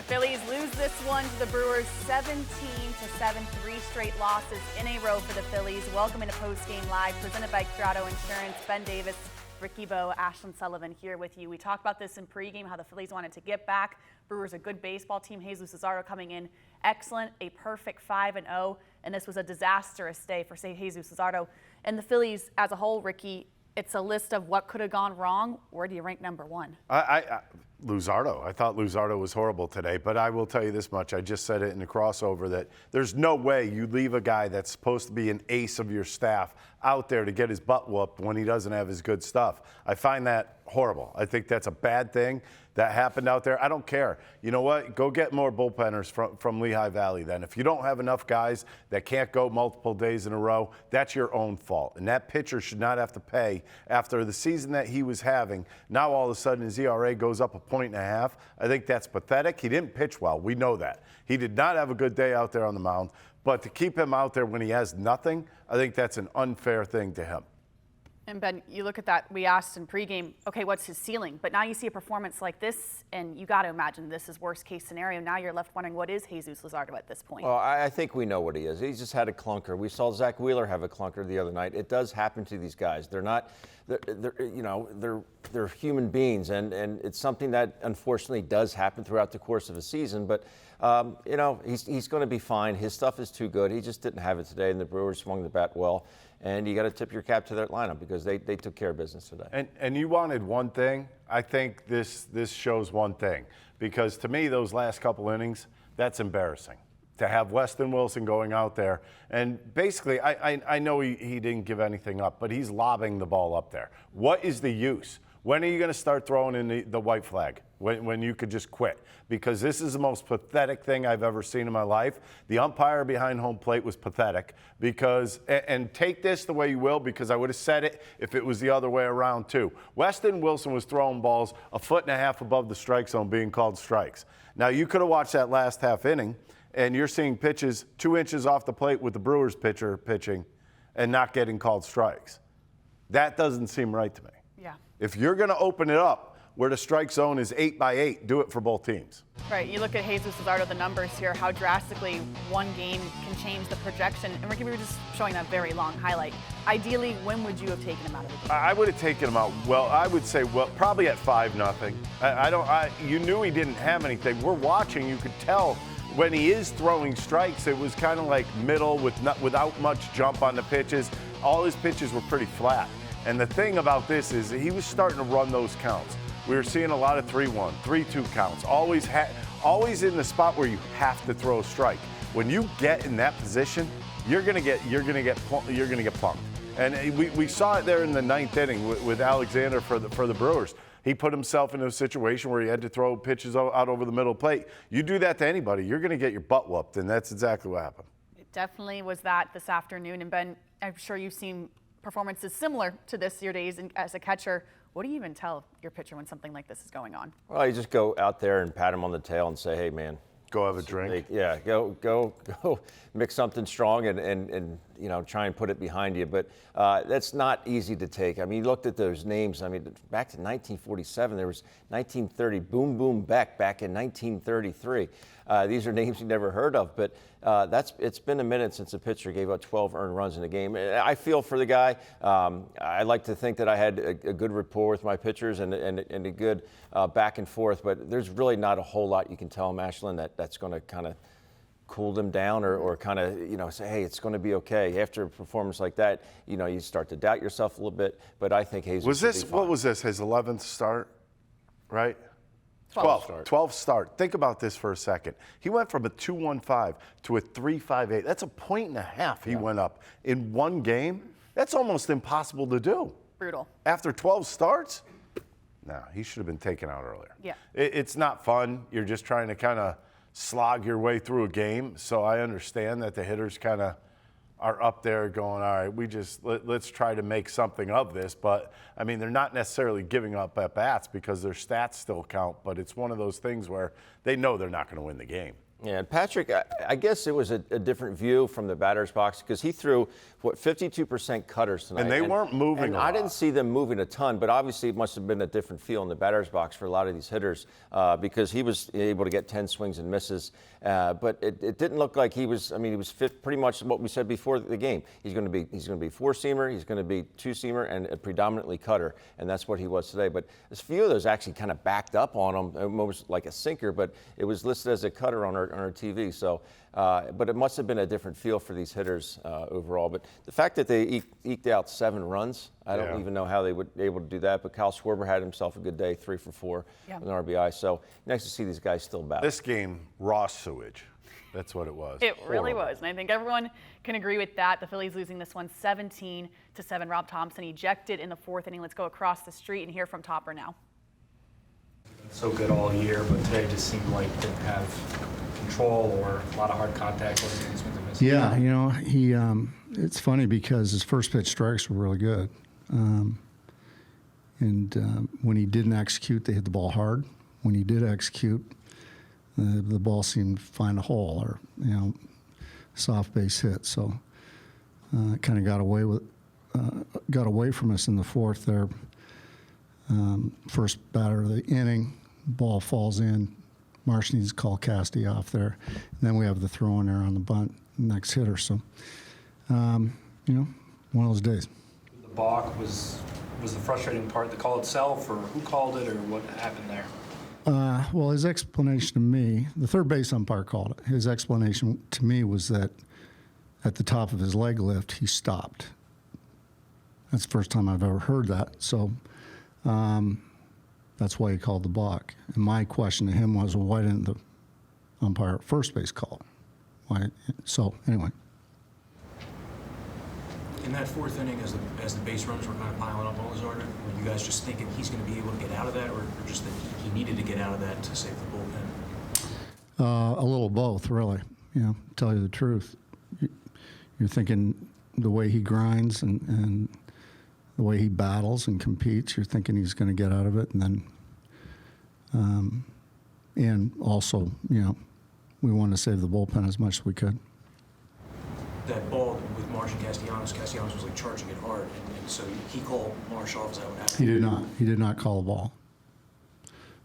Phillies lose this one to the Brewers 17-7, 3 straight losses in a row for the Phillies. Welcome into Postgame Live, presented by Corrado Insurance. Ben Davis, Ricky Bo, Ashlyn Sullivan here with you. We talked about this in pregame, how the Phillies wanted to get back. Brewers a good baseball team. Jesús Luzardo coming in excellent, a perfect 5-0, and this was a disastrous day for, say, Jesús Luzardo. And the Phillies as a whole, Ricky, it's a list of what could have gone wrong. Where do you rank number one? Luzardo. I thought Luzardo was horrible today, but I will tell you this much. I just said it in the crossover that there's no way you leave a guy that's supposed to be an ace of your staff out there to get his butt whooped when he doesn't have his good stuff. I find that horrible. I think that's a bad thing that happened out there. I don't care. You know what? Go get more bullpenners from Lehigh Valley then. If you don't have enough guys that can't go multiple days in a row, that's your own fault. And that pitcher should not have to pay after the season that he was having. Now all of a sudden his ERA goes up 1.5 points. I think that's pathetic. He didn't pitch well. We know that. He did not have a good day out there on the mound. But to keep him out there when he has nothing, I think that's an unfair thing to him. And Ben, you look at that, we asked in pregame, okay, what's his ceiling? But now you see a performance like this, and you got to imagine this is worst case scenario. Now you're left wondering, what is Jesús Luzardo at this point? Well, I think we know what he is. He's just had a clunker. We saw Zach Wheeler have a clunker the other night. It does happen to these guys. They're not, they're human beings, and it's something that unfortunately does happen throughout the course of a season. But he's going to be fine. His stuff is too good. He just didn't have it today, and the Brewers swung the bat well. And you got to tip your cap to that lineup because they took care of business today. And you wanted one thing. I think this shows one thing, because to me those last couple innings, that's embarrassing to have Weston Wilson going out there. And basically, I know he didn't give anything up, but he's lobbing the ball up there. What is the use? When are you going to start throwing in the white flag? When you could just quit? Because this is the most pathetic thing I've ever seen in my life. The umpire behind home plate was pathetic because, and take this the way you will, because I would have said it if it was the other way around too. Weston Wilson was throwing balls 1.5 feet above the strike zone being called strikes. Now you could have watched that last half inning and you're seeing pitches 2 inches off the plate with the Brewers pitcher pitching and not getting called strikes. That doesn't seem right to me. Yeah. If you're going to open it up where the strike zone is 8 by 8, do it for both teams. Right. You look at Jesús Luzardo, the numbers here, how drastically one game can change the projection. And Ricky, we were just showing that very long highlight. Ideally, when would you have taken him out of the game? I would have taken him out. Well, I would say, probably at 5-0. You knew he didn't have anything. We're watching. You could tell when he is throwing strikes, it was kind of like middle without much jump on the pitches. All his pitches were pretty flat. And the thing about this is he was starting to run those counts. We were seeing a lot of 3-1, 3-2 counts. Always in the spot where you have to throw a strike. When you get in that position, you're gonna get punked. And we saw it there in the 9th inning with Alexander for the Brewers. He put himself in a situation where he had to throw pitches out over the middle plate. You do that to anybody, you're gonna get your butt whooped, and that's exactly what happened. It definitely was that this afternoon. And Ben, I'm sure you've seen performances similar to this your days as a catcher. What do you even tell your pitcher when something like this is going on? Well, you just go out there and pat him on the tail and say, hey, man. Go have a drink. Go mix something strong and try and put it behind you. But that's not easy to take. I mean, you looked at those names. I mean, back to 1947, there was 1930, Boom Boom Beck back in 1933. These are names you never heard of, but it's been a minute since a pitcher gave up 12 earned runs in a game. I feel for the guy. I like to think that I had a good rapport with my pitchers and a good back and forth, but there's really not a whole lot you can tell him, Ashlyn, that's going to kind of cool them down or kind of, say, hey, it's going to be okay. After a performance like that, you start to doubt yourself a little bit, but I think Jesús was this, what was this, his 11th start, right? 12th start. Think about this for a second. He went from a 2.15 to a 3.58. That's 1.5 points he went up in one game. That's almost impossible to do. Brutal. After 12 starts? No, he should have been taken out earlier. Yeah. It's not fun. You're just trying to kind of slog your way through a game. So I understand that the hitters kind of are up there going, all right, let's try to make something of this. But, I mean, they're not necessarily giving up at bats because their stats still count, but it's one of those things where they know they're not going to win the game. Yeah, Patrick, I guess it was a different view from the batter's box because he threw, 52% cutters tonight. And they weren't moving and a lot. I didn't see them moving a ton, but obviously it must have been a different feel in the batter's box for a lot of these hitters because he was able to get 10 swings and misses. But it didn't look like he was, he was fit pretty much what we said before the game. He's going to be four-seamer, he's going to be two-seamer, and a predominantly cutter, and that's what he was today. But a few of those actually kind of backed up on him, almost like a sinker, but it was listed as a cutter on our TV. So, but it must have been a different feel for these hitters overall. But the fact that they eked out 7 runs, I don't even know how they would be able to do that. But Kyle Schwarber had himself a good day, 3 for 4 with an RBI. So nice to see these guys still battle. This game, raw sewage. That's what it was. It really was, and I think everyone can agree with that. The Phillies losing this one 17-7. Rob Thomson ejected in the 4th inning. Let's go across the street and hear from Topper now. So good all year, but today just seemed like didn't have control or a lot of hard contact. Yeah, he. It's funny because his first pitch strikes were really good, and when he didn't execute, they hit the ball hard. When he did execute, the ball seemed to find a hole or soft base hit. So it kind of got away from us in the 4th there. First batter of the inning, ball falls in. Marsh needs to call Casty off there. And then we have the throw in there on the bunt, next hitter. So, one of those days. The balk was the frustrating part, the call itself, or who called it, or what happened there? Well, his explanation to me, the third base umpire called it. His explanation to me was that at the top of his leg lift, he stopped. That's the first time I've ever heard that. So, that's why he called the balk. And my question to him was, well, why didn't the umpire at first base call it? Why? So, anyway. In that 4th inning, as the base runners were kind of piling up on Luzardo, were you guys just thinking he's going to be able to get out of that, or just that he needed to get out of that to save the bullpen? A little both, really. Tell you the truth. You're thinking the way he grinds and the way he battles and competes, you're thinking he's going to get out of it. And then, and also, we wanted to save the bullpen as much as we could. That ball with Marsh and Castellanos was like charging it hard, and so he called Marsh off. Is that what happened? He did not. He did not call the ball.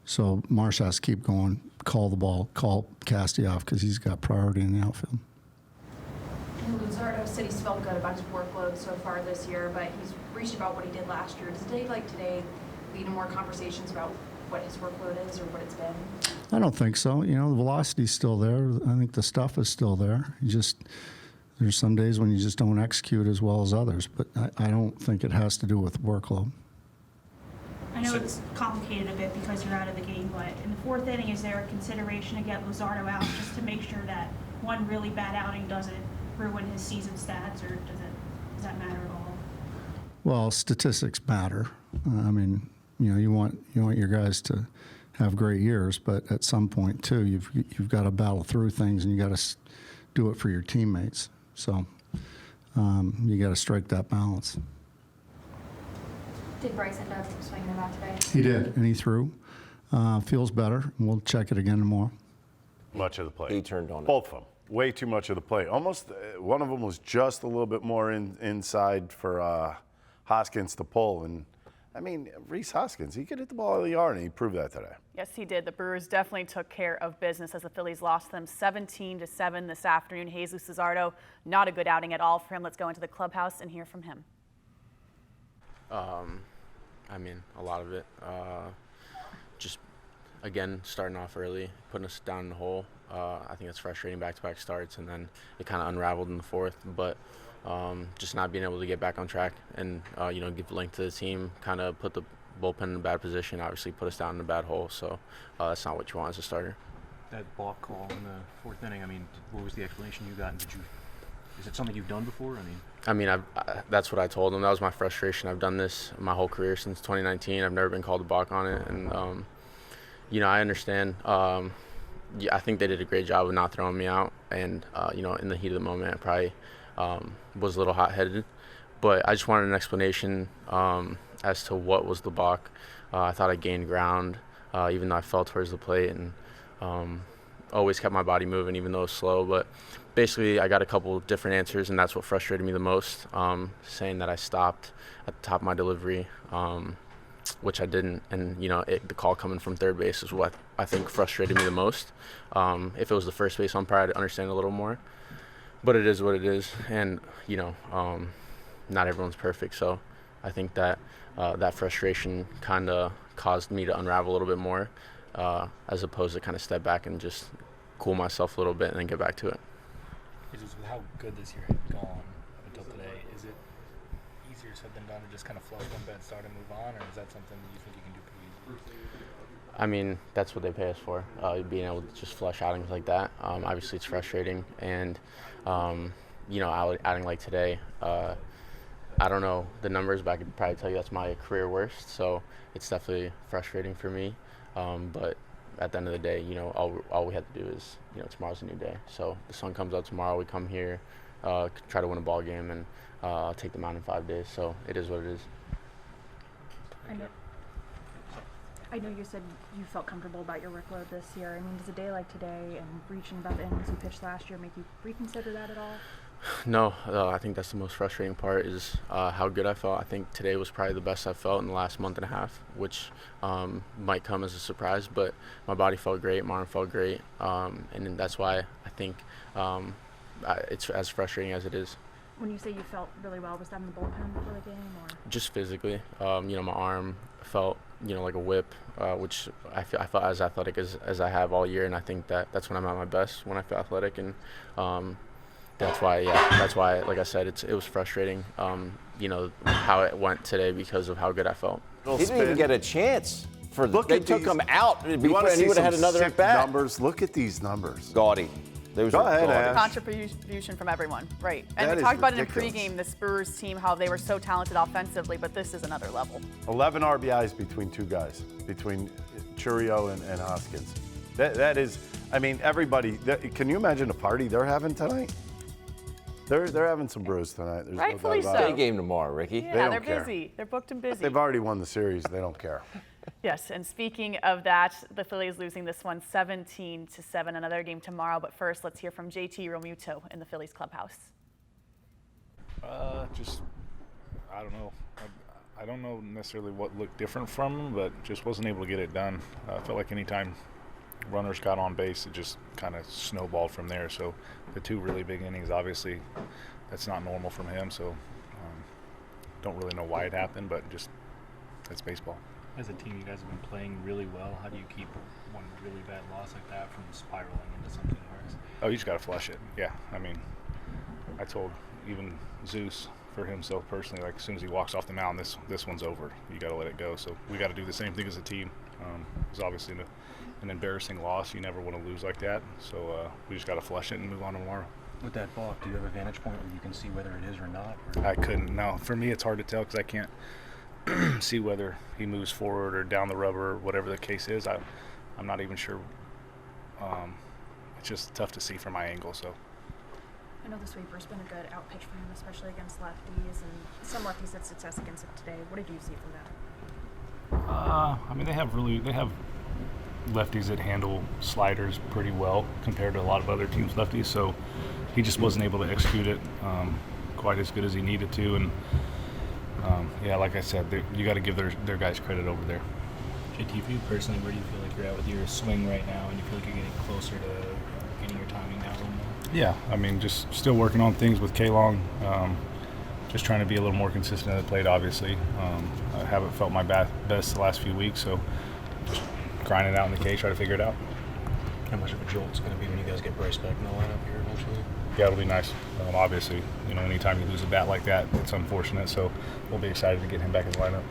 So Marsh has to keep going, call the ball, call Casty off because he's got priority in the outfield. Luzardo said he's felt good about his workload so far this year, but he's reached about what he did last year. Does a day like today lead to more conversations about what his workload is or what it's been? I don't think so. The velocity's still there. I think the stuff is still there. There's some days when you just don't execute as well as others, but I don't think it has to do with workload. I know it's complicated a bit because you're out of the game, but in the 4th inning, is there a consideration to get Luzardo out just to make sure that one really bad outing doesn't ruin his season stats, or does that matter at all? Well, statistics matter. You want your guys to have great years, but at some point too, you've got to battle through things, and you got to do it for your teammates. So you got to strike that balance. Did Bryce end up swinging about today? He did, and he threw. Feels better. We'll check it again tomorrow. Much of the play. He turned on it. Both of them. Way too much of the play. Almost one of them was just a little bit more inside for Hoskins to pull. And, Rhys Hoskins, he could hit the ball out of the yard, and he proved that today. Yes, he did. The Brewers definitely took care of business as the Phillies lost them 17-7 this afternoon. Jesús Luzardo, not a good outing at all for him. Let's go into the clubhouse and hear from him. A lot of it. Just, again, starting off early, putting us down in the hole. I think it's frustrating back-to-back starts, and then it kind of unraveled in the 4th. But just not being able to get back on track and, give length to the team, kind of put the bullpen in a bad position, obviously put us down in a bad hole. So that's not what you want as a starter. That balk call in the 4th inning, what was the explanation you got? Is it something you've done before? That's what I told him. That was my frustration. I've done this my whole career since 2019. I've never been called a balk on it. And, I understand. I think they did a great job of not throwing me out. And, in the heat of the moment, I probably was a little hot-headed. But I just wanted an explanation as to what was the balk. I thought I gained ground, even though I fell towards the plate. And always kept my body moving, even though it was slow. But basically, I got a couple of different answers, and that's what frustrated me the most, saying that I stopped at the top of my delivery, which I didn't. And, the call coming from third base is what I think frustrated me the most. If it was the first base umpire, I'd understand a little more. But it is what it is. And, not everyone's perfect. So I think that that frustration kind of caused me to unravel a little bit more, as opposed to kind of step back and just cool myself a little bit and then get back to it. Just with how good this year had gone up until today, is it easier said than done to just kind of flush one bad start and move on, or is that something that you think you can do pretty easily? I mean, that's what they pay us for, being able to just flush outings like that. Obviously, it's frustrating, and outing like today, I don't know the numbers, but I could probably tell you that's my career worst. So it's definitely frustrating for me. But at the end of the day, all we have to do is, tomorrow's a new day. So the sun comes out tomorrow. We come here, try to win a ball game, and take the mound in 5 days. So it is what it is. I know you said you felt comfortable about your workload this year. I mean, does a day like today and reaching about the innings you pitched last year make you reconsider that at all? No, I think that's the most frustrating part is how good I felt. I think today was probably the best I've felt in the last month and a half, which might come as a surprise, but my body felt great, my arm felt great, and that's why I think it's as frustrating as it is. When you say you felt really well, was that in the bullpen before the game, or? Just physically, my arm felt, like a whip, which I felt as athletic as I have all year, and I think that's when I'm at my best, when I feel athletic, and that's why, like I said, it was frustrating, how it went today because of how good I felt. He didn't even get a chance. They took him out before, and he would have had another at bat. Numbers. Look at these numbers. Gaudy. Those Go are ahead, gaudy. Ash. Contribution from everyone, right? And That we is talked about ridiculous. it in pregame, this Brewers team, how they were so talented offensively, but this is another level. 11 RBIs between two guys, between Churio and Hoskins. That is, I mean, everybody. Can you imagine a party they're having tonight? They're having some brews tonight. There's Rightfully no doubt about so. it. Day game tomorrow, Ricky. Yeah, don't they're care. busy. They're booked and busy. They've already won the series. They don't care. Yes, and speaking of that, the Phillies losing this one 17-7, another game tomorrow. But first, let's hear from JT Realmuto in the Phillies clubhouse. I don't know necessarily what looked different from him, but just wasn't able to get it done. I felt like anytime runners got on base, it just kind of snowballed from there. So the two really big innings, obviously, that's not normal from him. So don't really know why it happened, but just that's baseball. As a team, you guys have been playing really well. How do you keep one really bad loss like that from spiraling into something worse? Oh, you just got to flush it. Yeah, I mean, I told even Zeus for himself personally, like as soon as he walks off the mound, this one's over. You got to let it go. So we got to do the same thing as a team. It was obviously an embarrassing loss. You never want to lose like that. So we just got to flush it and move on tomorrow. With that balk, do you have a vantage point where you can see whether it is or not? Or? I couldn't. No, for me, it's hard to tell because I can't see whether he moves forward or down the rubber, whatever the case is. I'm not even sure. It's just tough to see from my angle. So I know the sweeper's been a good out pitch for him, especially against lefties, and some lefties had success against it today. What did you see from that? I mean, they have lefties that handle sliders pretty well compared to a lot of other teams' lefties. So he just wasn't able to execute it quite as good as he needed to. And like I said, you got to give their guys credit over there. JT, for you personally, where do you feel like you're at with your swing right now, and you feel like you're getting closer to getting your timing now a little more? Yeah, I mean, just still working on things with K-Long. Just trying to be a little more consistent at the plate, obviously. I haven't felt my best the last few weeks, so just grinding it out in the cage, try to figure it out. How much of a jolt it's going to be when you guys get Bryce back in the lineup here eventually? Yeah, it'll be nice. Obviously, anytime you lose a bat like that, it's unfortunate, so we'll be excited to get him back in the lineup.